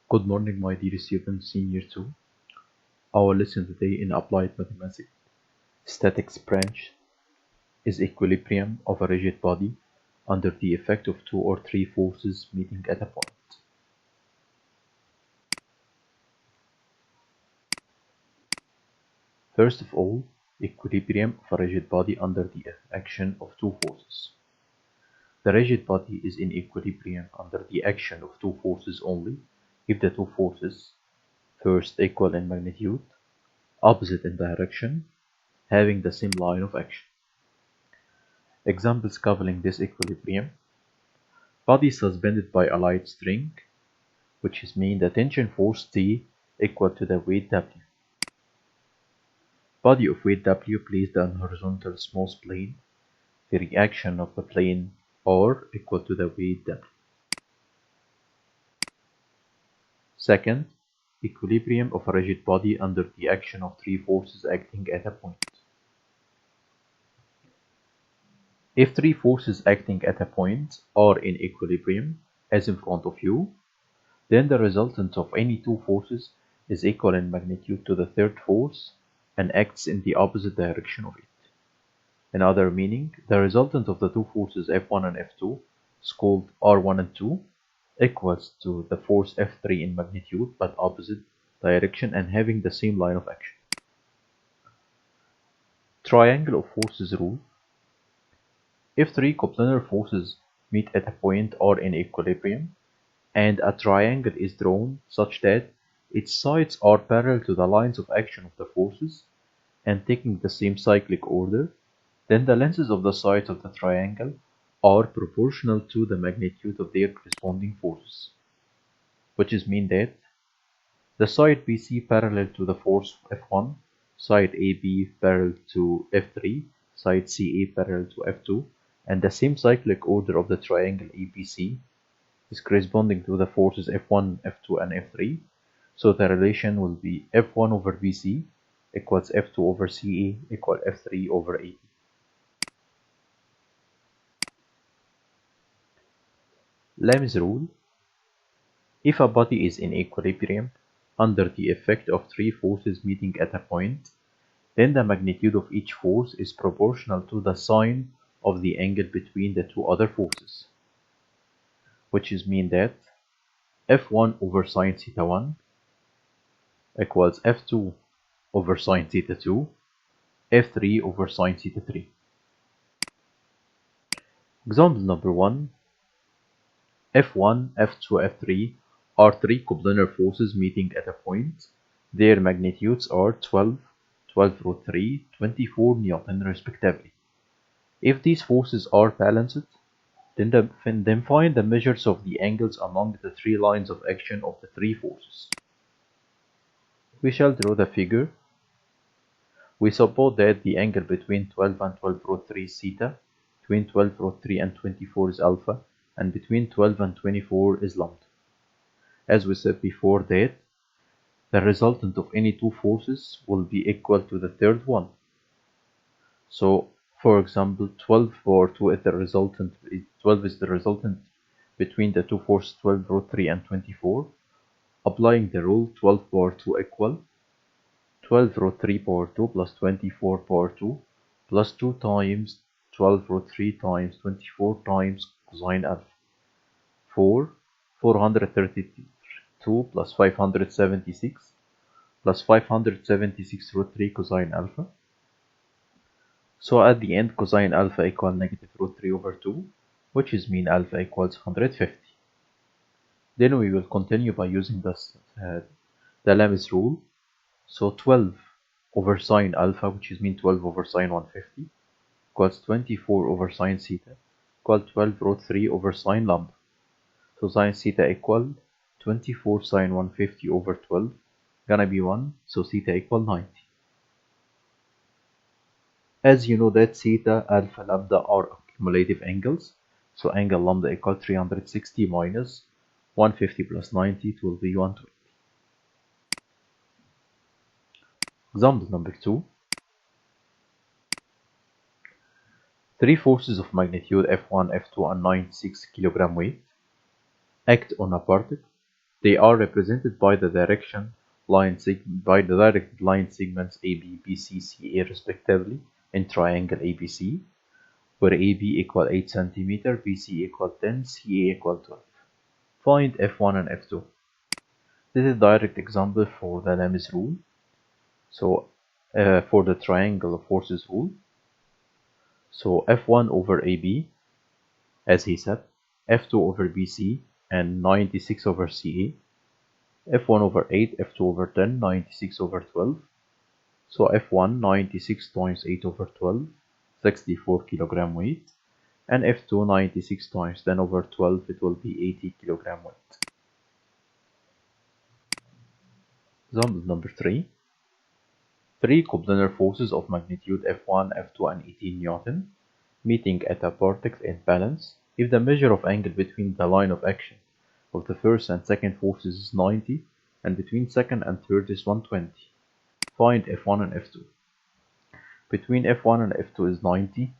Good morning, my dear students, Senior 2. Our lesson today in Applied Mathematics Statics branch is equilibrium of a rigid body under the effect of two or three forces meeting at a point. First of all, equilibrium of a rigid body under the action of two forces. The rigid body is in equilibrium under the action of two forces only if the two forces, first equal in magnitude, opposite in direction, having the same line of action. Examples covering this equilibrium: body suspended by a light string, which means the tension force T equal to the weight W. Body of weight W placed on horizontal smooth plane, the reaction of the plane R equal to the weight W. Second, equilibrium of a rigid body under the action of three forces acting at a point. If three forces acting at a point are in equilibrium, as in front of you, then the resultant of any two forces is equal in magnitude to the third force and acts in the opposite direction of it. In other meaning, the resultant of the two forces F1 and F2 is called R1 and 2 equals to the force F3 in magnitude but opposite direction and having the same line of action. Triangle of forces rule. If three coplanar forces meet at a point or in equilibrium, and a triangle is drawn such that its sides are parallel to the lines of action of the forces and taking the same cyclic order, then the lengths of the sides of the triangle are proportional to the magnitude of their corresponding forces, which means that the side BC parallel to the force F1, side AB parallel to F3, side CA parallel to F2, and the same cyclic order of the triangle ABC is corresponding to the forces F1, F2, and F3. So the relation will be F1 over BC equals F2 over CA equal F3 over AB. Lam's rule. If a body is in equilibrium under the effect of three forces meeting at a point, then the magnitude of each force is proportional to the sine of the angle between the two other forces, which means that F1 over sine theta 1 equals F2 over sine theta 2, F3 over sine theta 3. Example number 1. F1, F2, F3 are three coplanar forces meeting at a point. Their magnitudes are 12, 12 root 3, 24 Newton respectively. If these forces are balanced, then find the measures of the angles among the three lines of action of the three forces. We shall draw the figure. We suppose that the angle between 12 and 12 root 3 is theta, between 12 root 3 and 24 is alpha, and between 12 and 24 is lambda. As we said before that, the resultant of any two forces will be equal to the third one. So, for example, 12 over 2 is the resultant. 12 is the resultant between the two forces 12 root 3 and 24. Applying the rule, 12 power 2 equal 12 root 3 power 2 plus 24 power 2 plus 2 times 12 root 3 times 24 times cosine alpha. 432 plus 576 plus 576 root 3 cosine alpha. So at the end, cosine alpha equal negative root 3 over 2, which mean alpha equals 150. Then we will continue by using the Lam's rule. So 12 over sine alpha, which mean 12 over sine 150, equals 24 over sine theta, equal 12 root 3 over sine lambda. So sine theta equal 24 sine 150 over 12, gonna be 1, so theta equal 90. As you know that theta, alpha, lambda are cumulative angles, so angle lambda equal 360 minus 150 plus 90, it will be 120. Example number 2. Three forces of magnitude F1, F2, and 96 kg weight act on a particle They are represented by the direct line segments AB, BC, CA respectively in triangle ABC, where AB equal 8 cm, BC equal 10, CA equal 12. Find F1 and F2. This is a direct example for the Lami's rule. So for the triangle forces rule. So F1 over AB, as he said, F2 over BC, and 96 over CA. F1 over 8, F2 over 10, 96 over 12. So F1, 96 times 8 over 12, 64 kilogram weight. And F2, 96 times 10 over 12, it will be 80 kilogram weight. Example number 3. Three coplanar forces of magnitude F1, F2, and 18 Newton meeting at a vertex in balance if the measure of angle between the line of action of the first and second forces is 90 and between second and third is 120. Find F1 and F2. Between F1 and F2 is 90,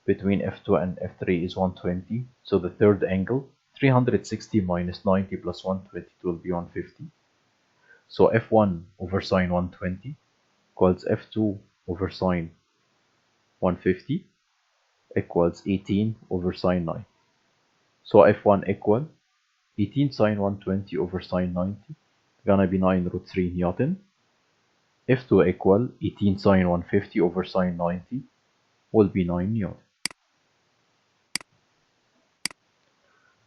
between F2 and F3 is 120, so the third angle 360 minus 90 plus 120 will be 150. So F1 over sine 120 equals F2 over sine 150 equals 18 over sine 90. So F1 equal 18 sine 120 over sine 90, gonna be 9√3 Newton. F2 equal 18 sine 150 over sine 90 will be 9 Newton.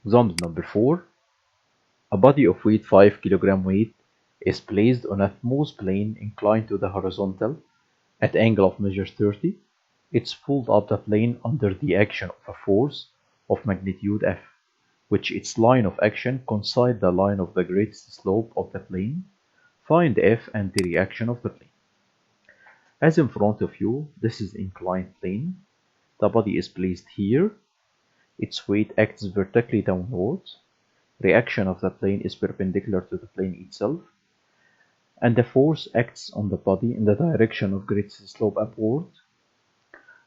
Example number 4. A body of weight 5 kg weight is placed on a smooth plane inclined to the horizontal at angle of measure 30. It's pulled up the plane under the action of a force of magnitude F, which its line of action coincides the line of the greatest slope of the plane. Find F and the reaction of the plane. As in front of you, this is inclined plane. The body is placed here. Its weight acts vertically downwards. Reaction of the plane is perpendicular to the plane itself. And the force acts on the body in the direction of greatest slope upward,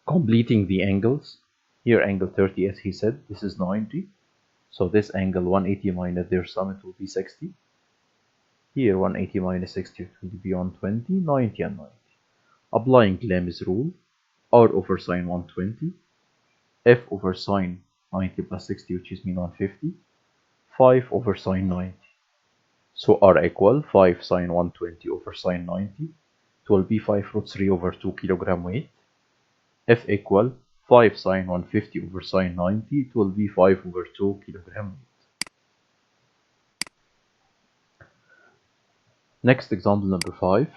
completing the angles. Here angle 30, as he said, this is 90. So this angle 180 minus their sum, it will be 60. Here 180 minus 60, it will be 120, 90 and 90. Applying Lami's rule, R over sine 120, F over sine 90 plus 60, which is mean 150, 5 over sine 90. So R equal 5 sine 120 over sine 90. It will be 5√3 over 2 kilogram weight. F equal 5 sine 150 over sine 90. It will be 5 over 2 kilogram weight. Next example number 5.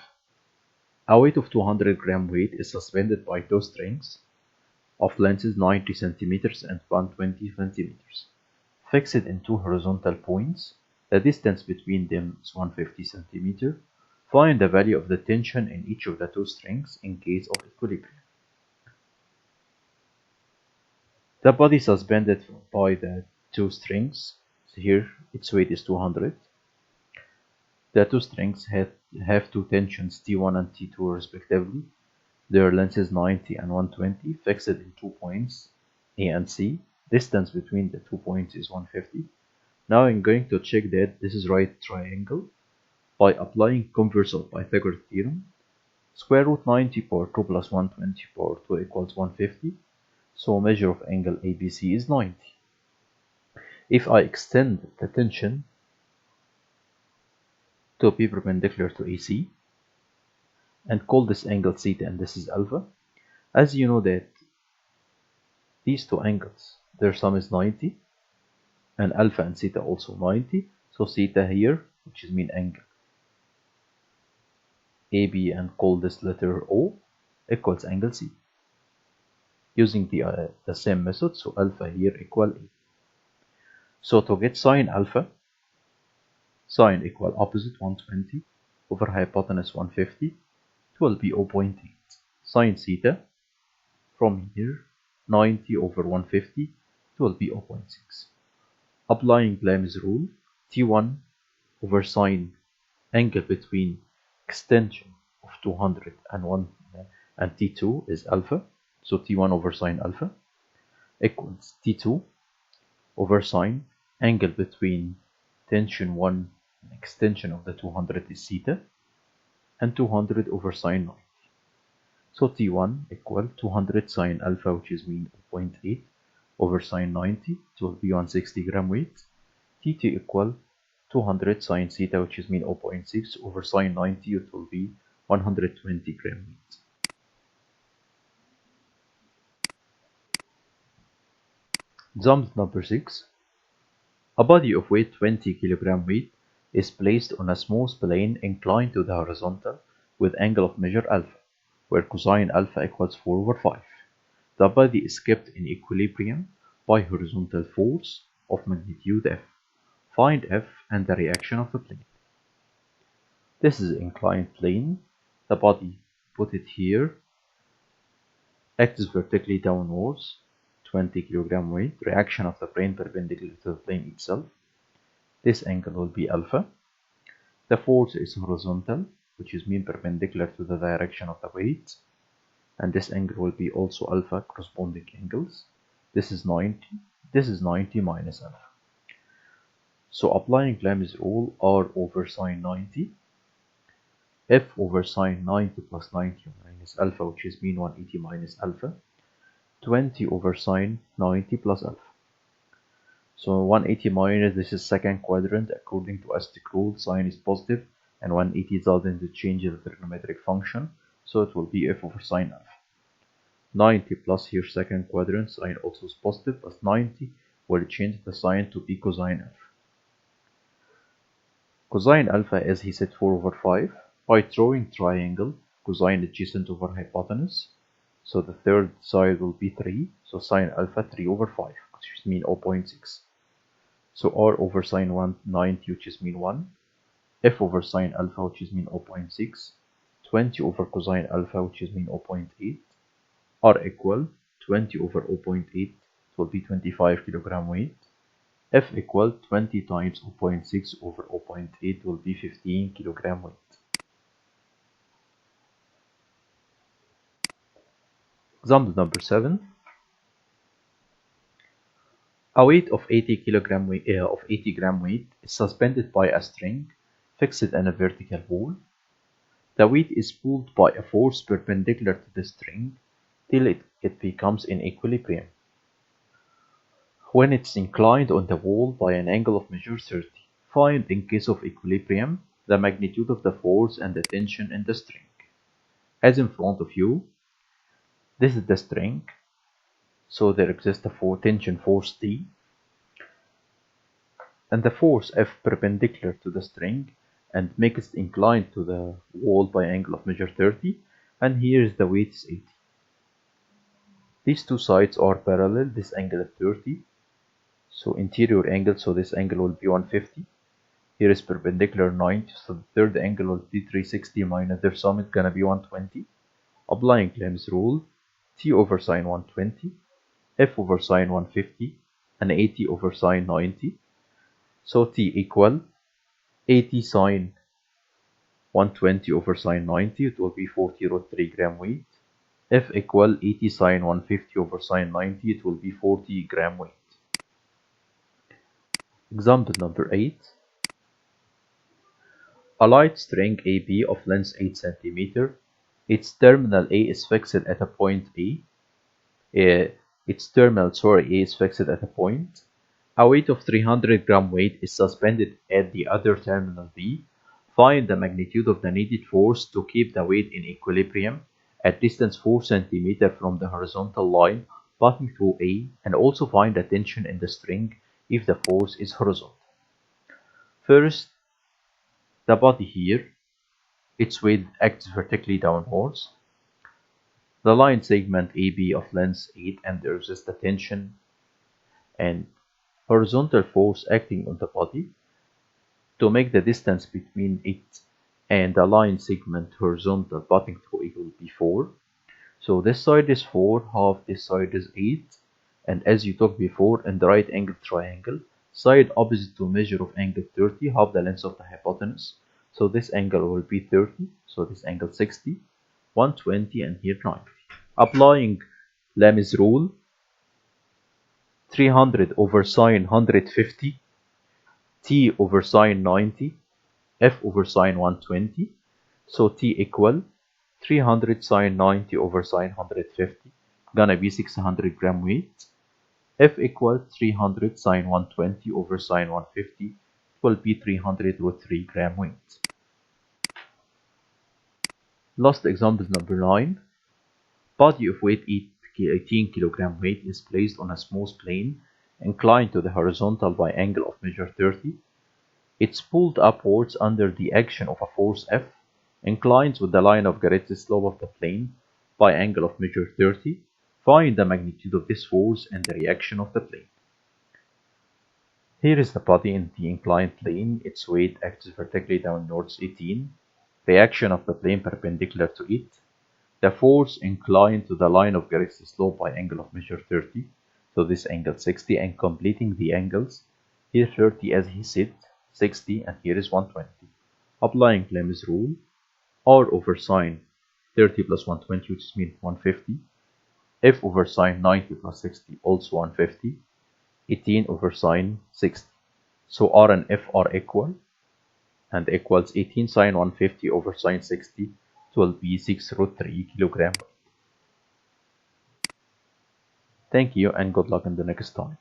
A weight of 200 gram weight is suspended by two strings of lengths 90 centimeters and 120 centimeters, fixed in two horizontal points. The distance between them is 150 centimeters. Find the value of the tension in each of the two strings in case of equilibrium. The body suspended by the two strings. So here its weight is 200. The two strings have two tensions T1 and T2 respectively. Their length is 90 and 120, fixed in 2 points A and C. Distance between the 2 points is 150. Now I'm going to check that this is right triangle by applying converse of Pythagoras theorem. Square root 90 power 2 plus 120 power 2 equals 150. So measure of angle ABC is 90. If I extend the tension to be perpendicular to AC and call this angle theta and this is alpha, as you know that these two angles, their sum is 90, and alpha and theta also 90, so theta here, which is mean angle AB, and call this letter O, equals angle C. Using the same method, so alpha here equal A. So to get sine alpha, sine equal opposite 120 over hypotenuse 150, it will be 0.8. Sine theta, from here, 90 over 150, it will be 0.6. Applying Lami's rule, T1 over sine angle between extension of 200 and 1 and T2 is alpha, so T1 over sine alpha equals T2 over sine angle between tension 1 an extension of the 200 is theta, and 200 over sine 90. So T1 equal 200 sine alpha, which is mean 0.8 over sine 90, it will be 160 gram weight. T2 equal 200 sine theta, which is mean 0.6 over sine 90, it will be 120 gram weight. Example number 6. A body of weight 20 kg weight is placed on a smooth plane inclined to the horizontal with angle of measure alpha, where cosine alpha equals 4 over 5. The body is kept in equilibrium by horizontal force of magnitude F. Find F and the reaction of the plane. This is inclined plane. The body, put it here, acts vertically downwards, 20 kg weight. Reaction of the plane perpendicular to the plane itself. This angle will be alpha. The force is horizontal, which is mean perpendicular to the direction of the weight. And this angle will be also alpha, corresponding angles. This is 90. This is 90 minus alpha. So applying Lam's rule, R over sine 90, F over sine 90 plus 90 minus alpha, which is mean 180 minus alpha, 20 over sine 90 plus alpha. So 180 minus, this is second quadrant. According to Astic rule, sine is positive and 180 doesn't change the trigonometric function, so it will be F over sine alpha. 90 plus here second quadrant, sine also is positive, but 90 will change the sign to be cosine alpha. Cosine alpha, as he said, 4 over 5. By drawing triangle, cosine adjacent over hypotenuse, so the third side will be 3, so sine alpha 3 over 5, which mean 0.6. So R over sine 190, which is mean 1, F over sine alpha, which is mean 0.6, 20 over cosine alpha, which is mean 0.8, R equal 20 over 0.8, will be 25 kg weight. F equal 20 times 0.6 over 0.8 will be 15 kg weight. Example number 7. A weight of 80 gram weight is suspended by a string fixed in a vertical wall. The weight is pulled by a force perpendicular to the string till it becomes in equilibrium. When it's inclined on the wall by an angle of measure 30, find, in case of equilibrium, the magnitude of the force and the tension in the string. As in front of you, this is the string, so there exists a tension force T, and the force F perpendicular to the string and makes it inclined to the wall by angle of measure 30, and here is the weight is 80. These two sides are parallel, this angle is 30, so interior angle, so this angle will be 150. Here is perpendicular 90, so the third angle will be 360 minus their sum is gonna be 120. Applying Lam's rule, T over sine 120, F over sine 150, and 80 over sine 90. So T equal 80 sine 120 over sine 90, it will be 40.3 gram weight. F equal 80 sine 150 over sine 90, it will be 40 gram weight. Example number 8. A light string AB of length 8 cm. Its terminal A is fixed at a point A. Its terminal A is fixed at a point. A weight of 300 gram weight is suspended at the other terminal B. Find the magnitude of the needed force to keep the weight in equilibrium at distance 4 cm from the horizontal line passing through A, and also find the tension in the string if the force is horizontal. First, the body here, its weight acts vertically downwards. The line segment AB of length 8, and there is the tension and horizontal force acting on the body to make the distance between it and the line segment horizontal passing through it will be 4. So this side is 4, half this side is 8, and as you talked before, in the right angle triangle, side opposite to measure of angle 30, half the length of the hypotenuse. So this angle will be 30, so this angle 60, 120, and here 90. Applying Lam's rule, 300 over sine 150, T over sine 90, F over sine 120. So T equal 300 sine 90 over sine 150, gonna be 600 gram weight. F equal 300 sine 120 over sine 150 will be 300 root 3 gram weight. Last example is number 9. Body of weight 18 kilogram weight is placed on a smooth plane inclined to the horizontal by angle of measure 30. It's pulled upwards under the action of a force F, inclines with the line of greatest slope of the plane by angle of measure 30. Find the magnitude of this force and the reaction of the plane. Here is the body in the inclined plane. Its weight acts vertically downwards 18. Reaction of the plane perpendicular to it. The force inclined to the line of greatest slope by angle of measure 30. So this angle 60, and completing the angles. Here 30 as he said, 60, and here is 120. Applying Clem's rule, R over sine 30 plus 120, which means 150. F over sine 90 plus 60, also 150. 18 over sine 60. So R and F are equal, and equals 18 sine 150 over sine 60, will be 6 root 3 kilogram. Thank you and good luck in the next time.